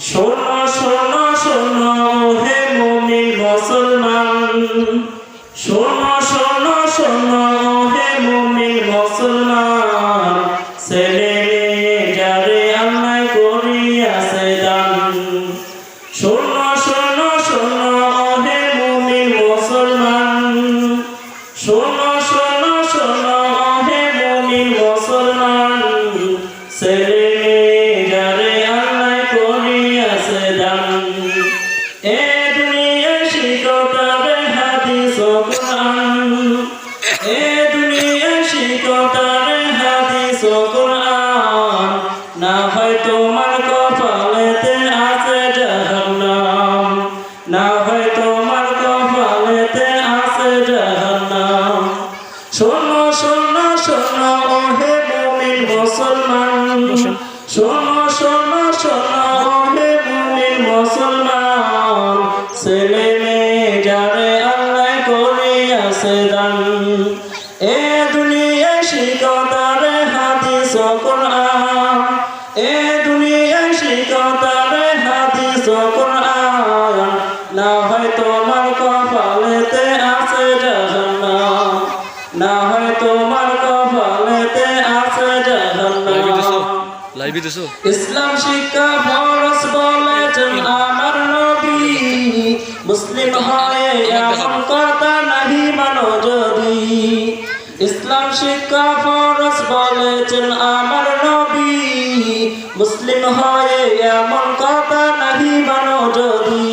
শোনো শোনো শোনো হে মুমিন মুসলমান, শোনো শোনো শোনো হে মুমিন মুসলমান, ছেলে মেয়ে যারে আল্লাহ করিয়াছে দান। শোনো শোনো শোনো হে মুমিন মুসলমান, শোনো শোনো শোনো হে মুমিন মুসলমান, ছেলে মেয়ে যারে আল্লাহ করিয়াছে দান। এ দুনিয়া শিখো তবে হাদিস ও কুরআন, এ দুনিয়া শিখো তবে হাদিস ও কুরআন, না হয় তোমার কপালেতে আছে জাহান্নাম, না হয় তোমার কপালেতে আছে জাহান্নাম। শোনো শোনো শোনো হে মুমিন মুসলমান, শোনো শোনো শোনো হে মুমিন মুসলমান, ছেলে মেয়ে যারে আল্লাহ করিয়াছে দান। এ দুনিয়া শিখো তারে হাদিস ও কুরআন, এ দুনিয়া শিখো তারে হাদিস ও কুরআন, না হয় তোমার কপালেতে আছে জাহান্নাম, না হয় তোমার কপালেতে আছে জাহান্নাম। ইসলাম শিক্ষা ফরজ বলেছেন আমার নবী, মুসলিম হয়ে এমন কথা নাহি মানো যদি। ইসলাম শিক্ষা ফরজ বলেছেন আমার নবী, মুসলিম হয়ে এমন কথা নাহি মানো যদি।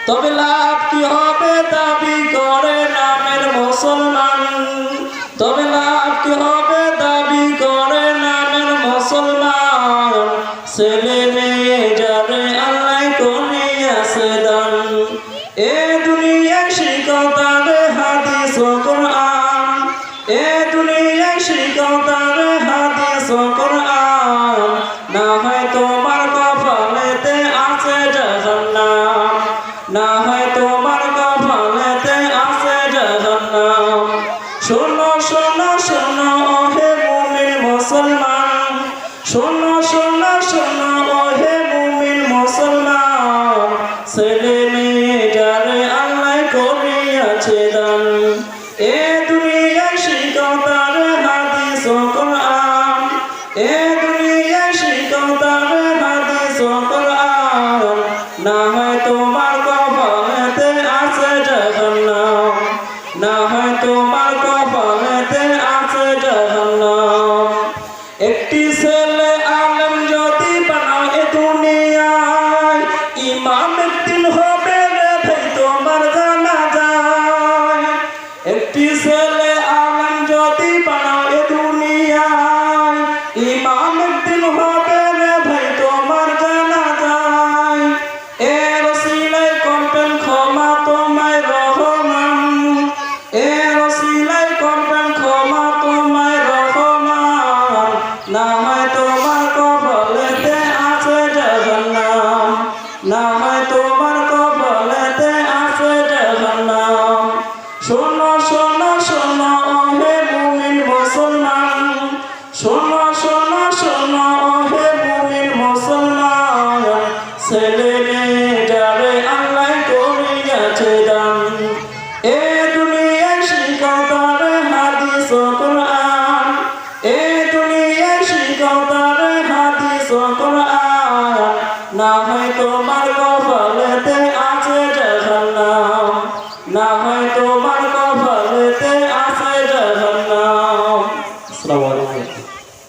তবে লাভ কি হবে দাবি করে নামের মুসলমান, তবে লাভ কি হবে দাবি করে নামের মুসলমান, ছেলে মেয়ে যারে আল্লাহ করিয়াছে দান। এ দুনিয়া শিখো তারে হাদিস ও কুরআন, এ দুনিয়া শিখো তারে হাদিস ও কুরআন, না হয় তোমার কপালেতে আছে জাহান্নাম, না হয় তোমার কপালেতে আছে জাহান্নাম। শোনো শোনো শোনো হে মুমিন মুসলমান, শোনো শোনো শোনো হে মুমিন মুসলমান, ছেলে মেয়ে যারে আল্লাহ করিয়াছে দান। এ দুনিয়া শিখো তারে হাদিস ও কুরআন, এ দুনিয়া শিখো তারে হাদিস ও কুরআন, না হয় তোমার কপালেতে আছে জাহান্নাম, না হয় তোমার কপালেতে আছে জাহান্নাম। একটি ছেলে আলেম যদি বানাও এ দুনিয়ায়, ইমাম একদিন হবে রে ভাই তোমার জানা যায়। একটি ছেলে আলেম যদি বানাও এ দুনিয়ায়, ইমাম একদিন হবে রে ভাই তোমার জানা যায়। এর ওসিলায় করবেন ক্ষমা তোমায় রহমান, এর ওসিলায় করবেন ক্ষমা তোমায় রহমান, না হয় তোমার কপালেতে আছে জাহান্নাম, না হয় তোমার কপালেতে আছে জাহান্নাম। শোনো শোনো শোনো হে মুমিন মুসলমান, শোনো শোনো শোনো হে মুমিন মুসলমান, ছেলে মেয়ে যারে আল্লাহ করিয়াছে দান। এ দুনিয়া শিখো তারে হাদিস ও কুরআন, এ দুনিয়া শিখো তারে হাদিস ও কুরআন, না হয় তোমার কপালেতে আছে জাহান্নাম, না হয় তোমার কপালেতে আছে জাহান্নাম।